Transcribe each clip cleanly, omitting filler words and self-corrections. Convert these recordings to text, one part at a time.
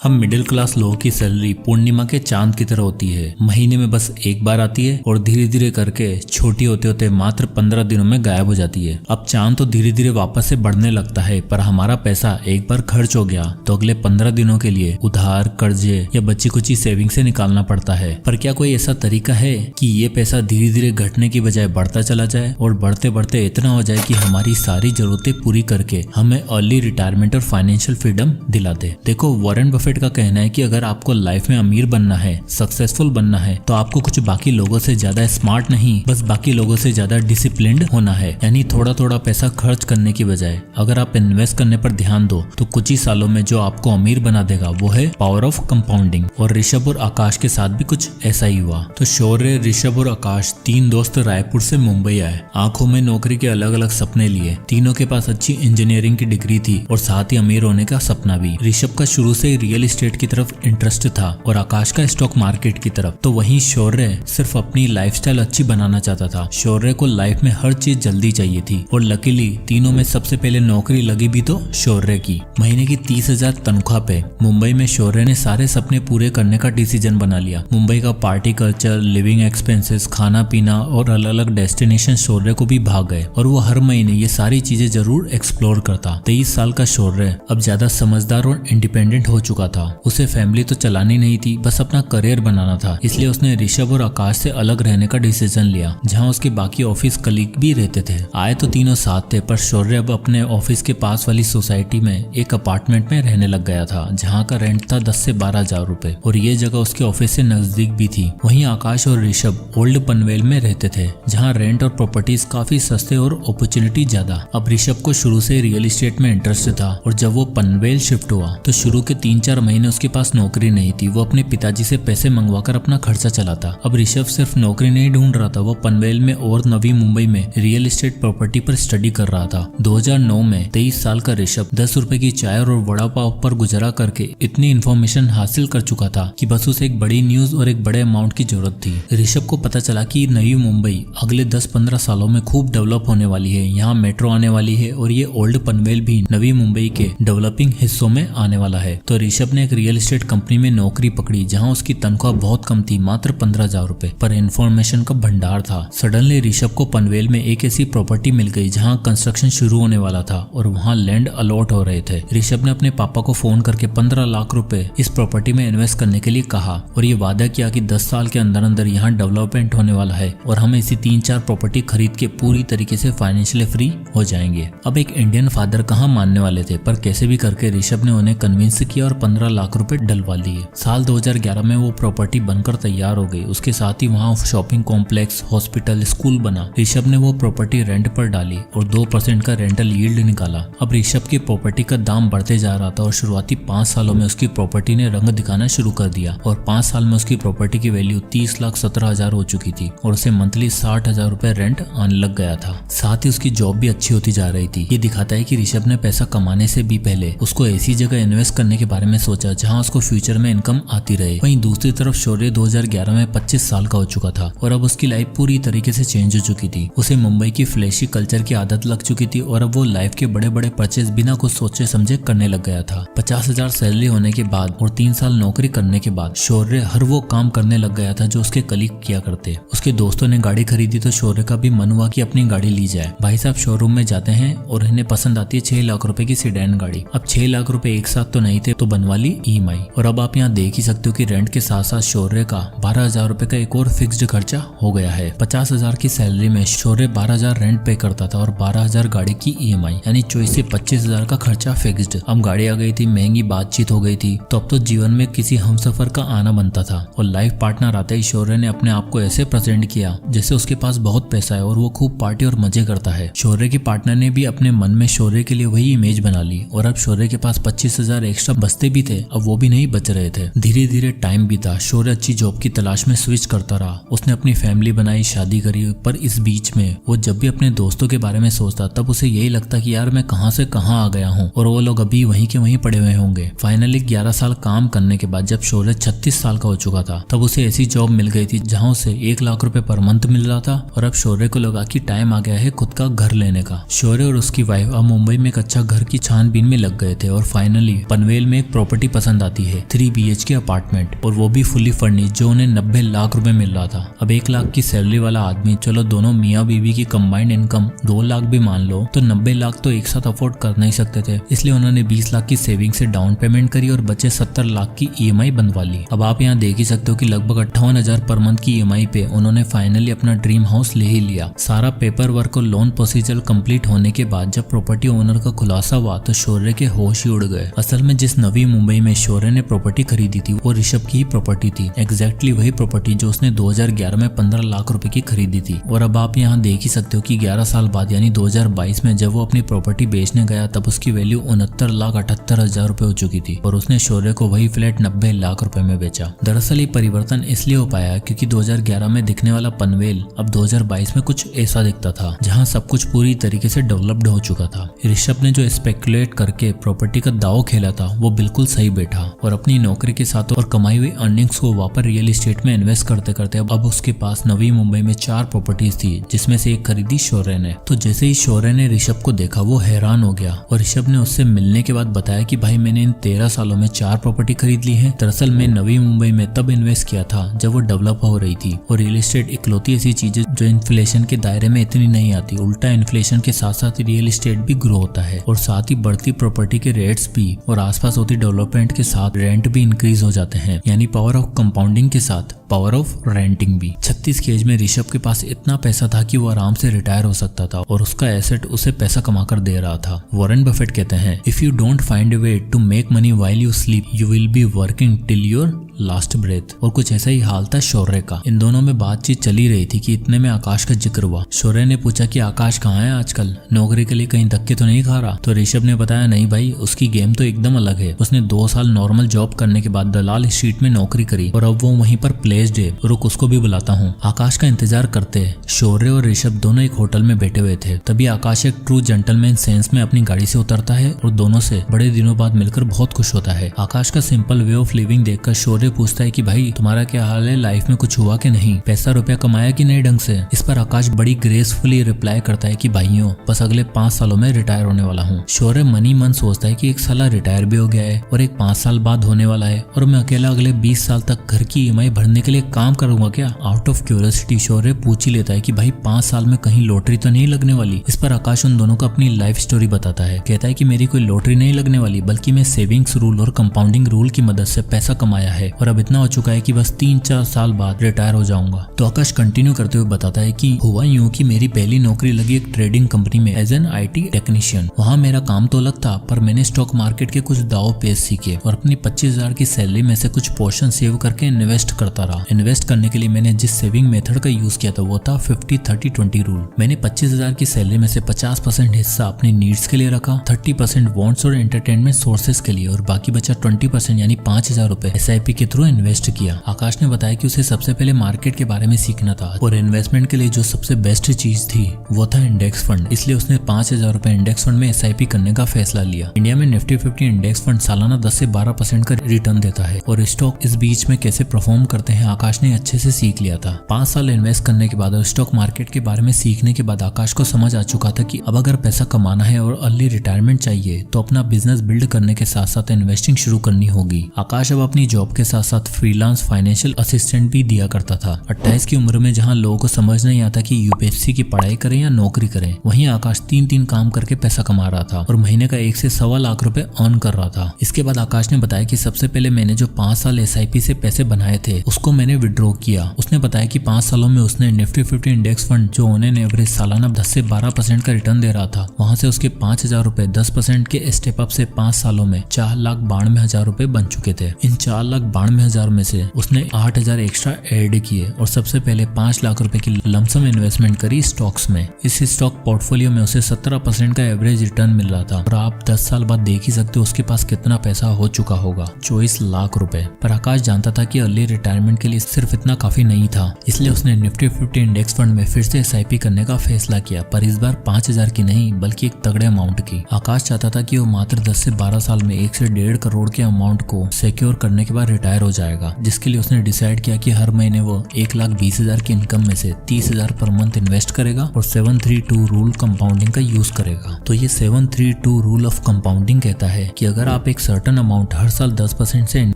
हम middle class लोगों की सैलरी पूर्णिमा के चांद की तरह होती है। महीने में बस एक बार आती है और धीरे धीरे करके छोटी होते होते मात्र 15 दिनों में गायब हो जाती है। अब चांद तो धीरे धीरे वापस से बढ़ने लगता है, पर हमारा पैसा एक बार खर्च हो गया तो अगले 15 दिनों के लिए उधार, कर्जे या बची कुची सेविंग से निकालना पड़ता है। पर क्या कोई ऐसा तरीका है कि ये पैसा धीरे धीरे घटने की बजाय बढ़ता चला जाए और बढ़ते बढ़ते इतना हो जाए कि हमारी सारी जरूरतें पूरी करके हमें अर्ली रिटायरमेंट और फाइनेंशियल फ्रीडम दिला दे। देखो, वॉरेन बफेट का कहना है कि अगर आपको लाइफ में अमीर बनना है, सक्सेसफुल बनना है, तो आपको कुछ बाकी लोगों से ज्यादा स्मार्ट नहीं, बस बाकी लोगों से ज्यादा डिसिप्लिन्ड होना है। यानी थोड़ा थोड़ा पैसा खर्च करने की बजाय अगर आप इन्वेस्ट करने पर ध्यान दो तो कुछ ही सालों में जो आपको अमीर बना देगा वो है पावर ऑफ कंपाउंडिंग। और ऋषभ और आकाश के साथ भी कुछ ऐसा ही हुआ। तो शौर्य, ऋषभ और आकाश तीन दोस्त रायपुर से मुंबई आए। आंखों में नौकरी के अलग अलग सपने लिए। तीनों के पास अच्छी इंजीनियरिंग की डिग्री थी और साथ ही अमीर होने का सपना भी। ऋषभ का शुरू से रियल एस्टेट की तरफ इंटरेस्ट था और आकाश का स्टॉक मार्केट की तरफ। तो वहीं शौर्य सिर्फ अपनी लाइफस्टाइल अच्छी बनाना चाहता था। शौर्य को लाइफ में हर चीज जल्दी चाहिए थी और लकीली तीनों में सबसे पहले नौकरी लगी भी तो शौर्य की। महीने की 30,000 तनख्वाह पे मुंबई में शौर्य ने सारे सपने पूरे करने का डिसीजन बना लिया। मुंबई का पार्टी कल्चर, लिविंग एक्सपेंसेस, खाना पीना और अलग अलग डेस्टिनेशन शौर्य को भी भाग गए और वो हर महीने ये सारी चीजें जरूर एक्सप्लोर करता। 23 साल का शौर्य अब ज्यादा समझदार और इंडिपेंडेंट हो चुका था। उसे फैमिली तो चलानी नहीं थी, बस अपना करियर बनाना था। इसलिए उसने ऋषभ और आकाश से अलग रहने का डिसीजन लिया, जहां उसके बाकी ऑफिस कलीग भी रहते थे। आए तो तीनों साथ थे, पर शौर्य अब अपने ऑफिस के पास वाली सोसाइटी में एक अपार्टमेंट में रहने लग गया था, जहां का रेंट था 10 से 12 हजार रुपए और ये जगह उसके ऑफिस से नजदीक भी थी। वहीं आकाश और ऋषभ ओल्ड पनवेल में रहते थे, जहाँ रेंट और प्रॉपर्टीज काफी सस्ते और अपॉर्चुनिटी ज्यादा। अब ऋषभ को शुरू से रियल एस्टेट में इंटरेस्ट था और जब वो पनवेल शिफ्ट हुआ तो शुरू के 3-4 महीने उसके पास नौकरी नहीं थी। वो अपने पिताजी से पैसे मंगवाकर अपना खर्चा चलाता। अब ऋषभ सिर्फ नौकरी नहीं ढूंढ रहा था, वो पनवेल में और नवी मुंबई में रियल एस्टेट प्रॉपर्टी पर स्टडी कर रहा था। 2009 में 23 साल का ऋषभ 10 रुपए की चाय और वड़ा पाव पर गुजारा करके इतनी इन्फॉर्मेशन हासिल कर चुका था कि बस उसे एक बड़ी न्यूज और एक बड़े अमाउंट की जरूरत थी। ऋषभ को पता चला कि नई मुंबई अगले 10-15 सालों में खूब डेवलप होने वाली है। यहाँ मेट्रो आने वाली है और ये ओल्ड पनवेल भी नवी मुंबई के डेवलपिंग हिस्सों में आने वाला है। तो ऋषभ ने एक रियल एस्टेट कंपनी में नौकरी पकड़ी, जहां उसकी तनख्वाह बहुत कम थी, मात्र 15,000 रुपए, पर इन्फॉर्मेशन का भंडार था। सडनली ऋषभ को पनवेल में एक ऐसी प्रॉपर्टी मिल गई जहां कंस्ट्रक्शन शुरू होने वाला था और वहां लैंड अलॉट हो रहे थे। ऋषभ ने अपने पापा को फोन करके 15 लाख रुपए इस प्रॉपर्टी में इन्वेस्ट करने के लिए कहा और ये वादा किया कि 10 साल के अंदर अंदर यहाँ डेवलपमेंट होने वाला है और हम इसी 3-4 प्रॉपर्टी खरीद के पूरी तरीके से फाइनेंशियली फ्री हो जाएंगे। अब एक इंडियन फादर कहाँ मानने वाले थे, पर कैसे भी करके ऋषभ ने उन्हें कन्विंस किया और 15 लाख रुपए डलवा लिए। साल 2011 में वो प्रॉपर्टी बनकर तैयार हो गई। उसके साथ ही वहाँ शॉपिंग कॉम्प्लेक्स, हॉस्पिटल, स्कूल बना। ऋषभ ने वो प्रॉपर्टी रेंट पर डाली और 2% का रेंटल यील्ड निकाला। अब ऋषभ की प्रॉपर्टी का दाम बढ़ते जा रहा था और शुरुआती 5 सालों में उसकी प्रॉपर्टी ने रंग दिखाना शुरू कर दिया और 5 साल में उसकी प्रॉपर्टी की वैल्यू 30,17,000 हो चुकी थी और उसे मंथली 60,000 रुपए रेंट आने लग गया था। साथ ही उसकी जॉब भी अच्छी होती जा रही थी। ये दिखाता है कि ऋषभ ने पैसा कमाने से भी पहले उसको ऐसी जगह इन्वेस्ट करने के बारे में सोचा जहां उसको फ्यूचर में इनकम आती रहे। वहीं दूसरी तरफ शौर्य 2011 में 25 साल का हो चुका था और अब उसकी लाइफ पूरी तरीके से चेंज हो चुकी थी। उसे मुंबई की फ्लैशी कल्चर की आदत लग चुकी थी और अब वो लाइफ के बड़े बड़े परचेज बिना कुछ सोचे समझे करने लग गया था। 50,000 सैलरी होने के बाद और 3 साल नौकरी करने के बाद शौर्य हर वो काम करने लग गया था जो उसके कलीग किया करते। उसके दोस्तों ने गाड़ी खरीदी तो शौर्य का भी मन हुआ कि अपनी गाड़ी ली जाए। भाई साहब शोरूम में जाते हैं और इन्हें पसंद आती है 6 लाख रुपए की सेडान गाड़ी। अब 6 लाख रुपए एक साथ तो नहीं थे, तो बनवा ली EMI। और अब आप यहाँ देख ही सकते हो कि रेंट के साथ साथ शौर्य का 12,000 रुपए का एक और फिक्स्ड खर्चा हो गया है। 50,000 की सैलरी में शौर्य 12,000 रेंट पे करता था और 12,000 गाड़ी की EMI, यानी 24 से 25,000 का खर्चा फिक्स्ड। अब गाड़ी आ गई थी, महंगी बातचीत हो गई थी, तो अब तो जीवन में किसी हमसफर का आना बनता था। और लाइफ पार्टनर आते ही शौर्य ने अपने आप को ऐसे प्रेजेंट किया जैसे उसके पास बहुत पैसा है और वो खूब पार्टी और मजे करता है। शौर्य के पार्टनर ने भी अपने मन में शौर्य के लिए वही इमेज बना ली और अब शौर्य के पास 25,000 एक्स्ट्रा बचते भी थे, अब वो भी नहीं बच रहे थे। धीरे धीरे टाइम बीता। शौर्य अच्छी जॉब की तलाश में स्विच करता रहा। उसने अपनी फैमिली बनाई, शादी करी, पर इस बीच में वो जब भी अपने दोस्तों के बारे में सोचता तब उसे यही लगता कि यार मैं कहां से कहां आ गया हूं और वो लोग अभी वहीं के वहीं पड़े हुए होंगे। फाइनली 11 साल काम करने के बाद जब शौर्य 36 साल का हो चुका था तब उसे ऐसी जॉब मिल गई थी जहां उसे 1 लाख रुपए पर मंथ मिल रहा था और अब शौर्य को लगा कि टाइम आ गया है खुद का घर लेने का। शौर्य और उसकी वाइफ अब मुंबई में एक अच्छा घर की छानबीन में लग गए थे और फाइनली पनवेल में एक प्रॉपर्टी पसंद आती है, 3 BHK अपार्टमेंट, और वो भी फुली फर्निश्ड, जो उन्हें 90 लाख रुपए मिल रहा था। अब 1 लाख की सैलरी वाला आदमी, चलो दोनों मियाँ बीवी की कंबाइंड इनकम 2 लाख भी मान लो, तो 90 लाख तो एक साथ अफोर्ड कर नहीं सकते थे। इसलिए उन्होंने 20 लाख की सेविंग से डाउन पेमेंट करी और बचे 70 लाख की EMI बनवा ली। अब आप यहाँ देख ही सकते हो कि लगभग 58,000 पर मंथ की EMI पे उन्होंने फाइनली अपना ड्रीम हाउस ले ही लिया। सारा पेपर वर्क और लोन प्रोसीजर कंप्लीट होने के बाद जब प्रॉपर्टी ओनर का खुलासा हुआ तो शौर्य के होश ही उड़ गए। असल में जिस नवी मुंबई में शौर्य ने प्रॉपर्टी खरीदी थी वो ऋषभ की ही प्रॉपर्टी थी, एग्जैक्टली वही प्रॉपर्टी जो उसने 2011 में 15 लाख रुपए की खरीदी थी। और अब आप यहाँ देख ही सकते हो कि 11 साल बाद यानी 2022 में जब वो अपनी प्रॉपर्टी बेचने गया तब उसकी वैल्यू 69,78,000 रुपए हो चुकी थी और उसने शौर्य को वही फ्लैट 90 लाख रुपए में बेचा। दरअसल ये परिवर्तन इसलिए हो पाया क्योंकि 2011 में दिखने वाला पनवेल अब 2022 में कुछ ऐसा दिखता था, जहाँ सब कुछ पूरी तरीके से डेवलप्ड हो चुका था। ऋषभ ने जो स्पेकुलेट करके प्रॉपर्टी का दाव खेला था वो बिल्कुल सही बैठा और अपनी नौकरी के साथ और कमाई हुई अर्निंग्स को वापस रियल एस्टेट में इन्वेस्ट करते करते अब उसके पास नवी मुंबई में 4 प्रॉपर्टीज थी, जिसमें से एक खरीदी शौर्य ने। तो जैसे ही शौर्य ने ऋषभ को देखा वो हैरान हो गया और ऋषभ ने उससे मिलने के बाद बताया कि भाई मैंने इन 13 सालों में 4 प्रॉपर्टी खरीद ली है। दरअसल मैं नवी मुंबई में तब इन्वेस्ट किया था जब वो डेवलप हो रही थी और रियल एस्टेट इकलौती ऐसी चीज है जो इन्फ्लेशन के दायरे में इतनी नहीं आती। उल्टा इन्फ्लेशन के साथ साथ रियल एस्टेट भी ग्रो होता है और साथ ही बढ़ती प्रॉपर्टी के रेट्स भी और आसपास होती डेवलपमेंट के साथ रेंट भी इंक्रीज हो जाते हैं, यानी पावर ऑफ कंपाउंडिंग के साथ पावर ऑफ रेंटिंग भी। 36 की एज में ऋषभ के पास इतना पैसा था कि वो आराम से रिटायर हो सकता था और उसका एसेट उसे पैसा कमाकर दे रहा था। वॉरेन बफेट कहते हैं, if you don't find a way to make money while you sleep you will be working till your last breath. और कुछ ऐसा ही हाल था शौर्य का। इन दोनों में बातचीत चली रही थी कि इतने में आकाश का जिक्र हुआ। शौर्य ने पूछा कि आकाश कहाँ है आजकल, नौकरी के लिए कहीं धक्के तो नहीं खा रहा? तो ऋषभ ने बताया, नहीं भाई, उसकी गेम तो एकदम अलग है। उसने 2 साल नॉर्मल जॉब करने के बाद दलाल स्ट्रीट में नौकरी करी और अब वो वहीं पर प्लेस्ड है। रुक, उसको भी बुलाता हूँ। आकाश का इंतजार करते शौर्य और ऋषभ दोनों एक होटल में बैठे हुए थे। तभी आकाश एक ट्रू जेंटलमैन सेंस में अपनी गाड़ी से उतरता है और दोनों से बड़े दिनों बाद मिलकर बहुत खुश होता है। आकाश का सिंपल वे ऑफ लिविंग देखकर शौर्य पूछता है कि भाई तुम्हारा क्या हाल है, लाइफ में कुछ हुआ कि नहीं, पैसा रुपया कमाया कि नहीं ढंग से? इस पर आकाश बड़ी ग्रेसफुली रिप्लाई करता है कि भाइयों बस अगले 5 सालों में रिटायर होने वाला हूँ। शौर्य मन ही मन सोचता है कि एक साला रिटायर भी हो गया है और एक 5 साल बाद होने वाला है और मैं अकेला अगले 20 साल तक घर की EMI भरने के लिए काम करूंगा क्या? आउट ऑफ क्यूरियोसिटी शौर्य पूछ ही लेता है कि भाई 5 साल में कहीं लॉटरी तो नहीं लगने वाली? इस पर आकाश उन दोनों को अपनी लाइफ स्टोरी बताता है। कहता है कि मेरी कोई लॉटरी नहीं लगने वाली, बल्कि मैं सेविंग्स रूल और कंपाउंडिंग रूल की मदद से पैसा कमाया है और अब इतना हो चुका है कि बस 3-4 साल बाद रिटायर हो जाऊंगा। तो आकाश कंटिन्यू करते हुए बताता है कि हुआ यूं कि मेरी पहली नौकरी लगी एक ट्रेडिंग कंपनी में एज एन IT टेक्नीशियन। वहाँ मेरा काम तो अलग था पर मैंने स्टॉक मार्केट के कुछ दाव पेच सीखे और अपनी 25,000 की सैलरी में से कुछ पोर्शन सेव करके इन्वेस्ट करता रहा। इन्वेस्ट करने के लिए मैंने जिस सेविंग मेथड का यूज किया था वो था 50-30-20 रूल। मैंने 25,000 की सैलरी में से 50% हिस्सा अपनी नीड्स के लिए रखा, 30% वॉन्ट्स और एंटरटेनमेंट सोर्सेज के लिए और बाकी बचा 20% यानी 5,000 रुपए SIP के थ्रू इन्वेस्ट किया। आकाश ने बताया कि उसे सबसे पहले मार्केट के बारे में सीखना था और इन्वेस्टमेंट के लिए जो सबसे बेस्ट चीज थी वो था इंडेक्स फंड। इसलिए उसने 5,000 रुपए इंडेक्स फंड में SIP करने का फैसला लिया। इंडिया में निफ्टी 50 इंडेक्स फंड सालाना 10 से 12% का रिटर्न देता है और स्टॉक इस बीच में कैसे परफॉर्म करते हैं आकाश ने अच्छे से सीख लिया था। 5 साल इन्वेस्ट करने के बाद और स्टॉक मार्केट के बारे में सीखने के बाद आकाश को समझ आ चुका था कि अब अगर पैसा कमाना है और अर्ली रिटायरमेंट चाहिए तो अपना बिजनेस बिल्ड करने के साथ साथ इन्वेस्टिंग शुरू करनी होगी। आकाश अब अपनी जॉब के साथ साथ फ्रीलांस फाइनेंशियल असिस्टेंट भी दिया करता था। 28 की उम्र में जहां लोगों को समझ नहीं आता कि UPSC की पढ़ाई करें या नौकरी करें, वहीं आकाश 3 काम करके पैसा कमा रहा था और महीने का 1 से सवा लाख रुपए अर्न कर रहा था। इसके बाद आकाश ने बताया कि सबसे पहले मैंने जो 5 साल SIP से पैसे बनाए थे उसको मैंने विड्रॉ किया। उसने बताया कि 5 सालों में उसने निफ्टी 50 इंडेक्स फंड जो उन्हें एवरेज सालाना 10 से 12% का रिटर्न दे रहा था, वहां से उसके 5,000 रुपए 10% के स्टेप अप से 5 सालों में 4,92,000 रुपए बन चुके थे। इन 4,92,000 में से उसने 8,000 एक्स्ट्रा ऐड किए और सबसे पहले 5 लाख रुपए की लमसम इन्वेस्टमेंट करी स्टॉक्स में। इस स्टॉक पोर्टफोलियो में उसे 17% का एवरेज रिटर्न मिल रहा था और आप 10 साल बाद देख ही सकते हो उसके पास कितना पैसा हो चुका होगा, 24 लाख रुपए। पर आकाश जानता था कि अर्ली रिटायरमेंट के लिए सिर्फ इतना काफी नहीं था, इसलिए उसने निफ्टी 50 इंडेक्स फंड में फिर से SIP करने का फैसला किया, पर इस बार 5,000 की नहीं बल्कि एक तगड़े अमाउंट की। आकाश चाहता था कि वो मात्र 10 से 12 साल में 1 से 1.5 करोड़ के अमाउंट को सिक्योर करने के बाद रिटायर हो जाएगा, जिसके लिए उसने डिसाइड किया कि हर महीने वो 1,20,000 की इनकम में से 30,000 पर मंथ इन्वेस्ट करेगा और 732 रूल कंपाउंडिंग का यूज करेगा। तो ये 732 रूल ऑफ कंपाउंडिंग कहता है कि अगर आप एक सर्टेन अमाउंट हर साल 10% से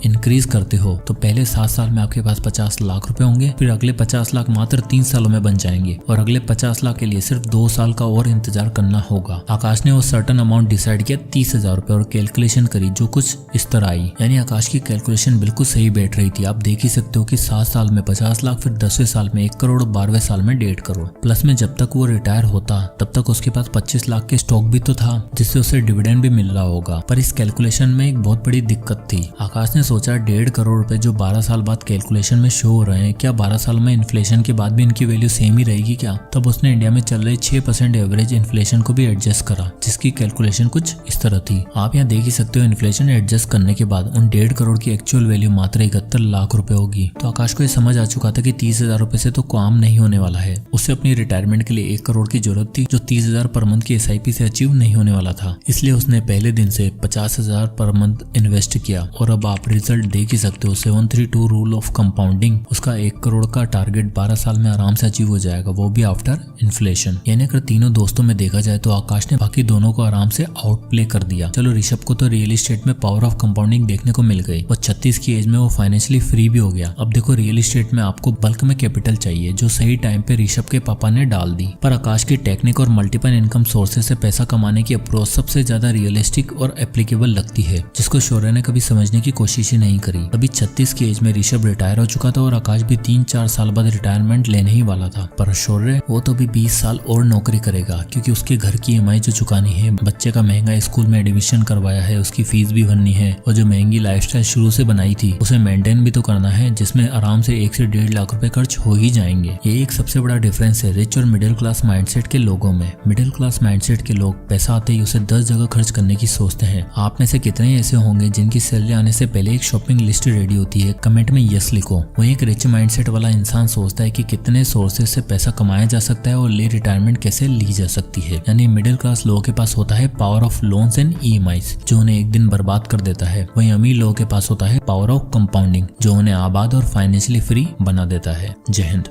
इंक्रीज करते हो तो पहले 7 साल में आपके पास 50 लाख रुपए होंगे, फिर अगले 50 लाख मात्र 3 सालों में बन जाएंगे और अगले 50 लाख के लिए सिर्फ 2 साल का और इंतजार करना होगा। आकाश ने वो सर्टेन अमाउंट डिसाइड किया 30,000 रुपए और कैलकुलेशन करी जो कुछ इस तरह आई। यानी आकाश की कैलकुलेशन बिल्कुल सही बैठ रही थी। आप देख ही सकते हो कि 7 साल में 50 लाख, फिर 10वें साल में 1 करोड़, 12वें साल में 1.5 करोड़। प्लस में जब तक वो रिटायर होता तब तक उसके पास 25 लाख के स्टॉक भी तो था जिससे उसे डिविडेंड भी मिल रहा होगा। पर इस कैलकुलेशन में एक बहुत बड़ी दिक्कत थी। आकाश ने सोचा 1.5 करोड़ रुपए जो 12 साल बाद कैलकुलेशन में शो हो रहे हैं, क्या 12 साल में इन्फ्लेशन के बाद भी इनकी वैल्यू सेम ही रहेगी क्या? तब उसने इंडिया में चल रही 6% एवरेज इन्फ्लेशन को भी एडजस्ट करा, जिसकी कैलकुलेशन कुछ इस तरह थी। आप यहाँ देख ही सकते हो इन्फ्लेशन एडजस्ट करने के बाद उन 1.5 करोड़ की एक्चुअल वैल्यू मात्र 71 लाख रुपए होगी। तो आकाश को ये समझ आ चुका था कि 30,000 रुपए से तो काम नहीं होने वाला है। उससे अपनी रिटायरमेंट के लिए 1 करोड़ की जरूरत थी जो 30,000 पर मंथ की SIP से अचीव नहीं होने वाला था। इसलिए उसने पहले दिन से 50,000 पर मंथ इन्वेस्ट किया और अब आप रिजल्ट देख ही सकते हो। 732 रूल ऑफ कंपाउंडिंग, उसका 1 करोड़ का टारगेट 12 साल में आराम से अचीव हो जाएगा, वो भी आफ्टर इन्फ्लेशन। यानी अगर तीनों दोस्तों में देखा जाए तो आकाश ने बाकी दोनों को आराम से आउट प्ले कर दिया। चलो ऋषभ को तो रियल एस्टेट में पावर ऑफ कंपाउंडिंग देखने को मिल गई और 36 की एज में वो फाइनेंशियली फ्री भी हो गया। अब देखो रियल एस्टेट में आपको बल्क में कैपिटल चाहिए जो सही टाइम पे ऋषभ के पापा ने डाल दी। पर आकाश की टेक्निक और मल्टीपल इनकम सोर्सेज से पैसा कमाने की अप्रोच सबसे ज्यादा रियलिस्टिक और एप्लीकेबल लगती है, जिसको शौर्य ने कभी समझने की कोशिश ही नहीं करी। अभी 36 की एज में ऋषभ रिटायर हो चुका था और आकाश भी 3-4 साल बाद रिटायरमेंट लेने ही वाला था। पर शौर्य वो तो भी 20 साल और नौकरी करेगा क्योंकि उसके घर की EMI जो चुकानी है, बच्चे का महंगा स्कूल में एडमिशन करवाया है, उसकी फीस भी भरनी है और जो महंगी लाइफस्टाइल शुरू से बनाई थी उसे मेंटेन भी तो करना है, जिसमें आराम से 1 से 1.5 लाख रुपए खर्च हो ही जाएंगे। ये एक सबसे बड़ा डिफरेंस है रिच और मिडिल क्लास माइंडसेट के लोगों में। मिडिल क्लास माइंडसेट के लोग पैसा आते ही उसे 10 जगह खर्च करने की सोचते हैं। आप में से कितने ऐसे होंगे जिनकी सैलरी आने से पहले एक शॉपिंग लिस्ट रेडी होती है? कमेंट में यस लिखो। वही एक रिच माइंडसेट वाला इंसान सोचता है कि कितने सोर्सेज से पैसा कमाया जा सकता है और ले रिटायरमेंट कैसे ली जा सकती है। यानी मिडिल क्लास लोगों के पास होता है power of loans and EMIs जो उन्हें एक दिन बर्बाद कर देता है। वहीं अमीर लोगों के पास होता है पावर ऑफ कंपाउंडिंग जो उन्हें आबाद और फाइनेंशियली फ्री बना देता है। जय हिंद।